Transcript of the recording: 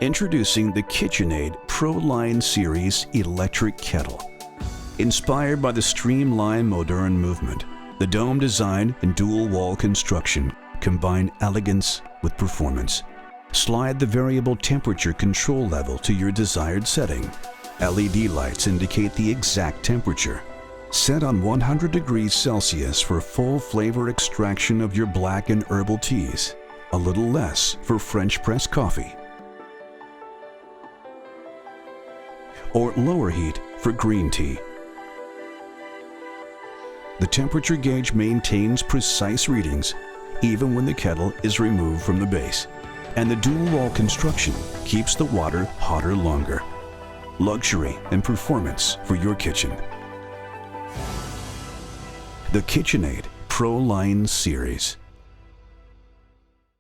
Introducing the KitchenAid Pro Line Series Electric Kettle. Inspired by the streamlined modern movement, the dome design and dual-wall construction combine elegance with performance. Slide the variable temperature control level to your desired setting. LED lights indicate the exact temperature. Set on 100 degrees Celsius for full flavor extraction of your black and herbal teas. A little less for French press coffee. Or lower heat for green tea. The temperature gauge maintains precise readings even when the kettle is removed from the base. And the dual-wall construction keeps the water hotter longer. Luxury and performance for your kitchen. The KitchenAid Pro Line Series.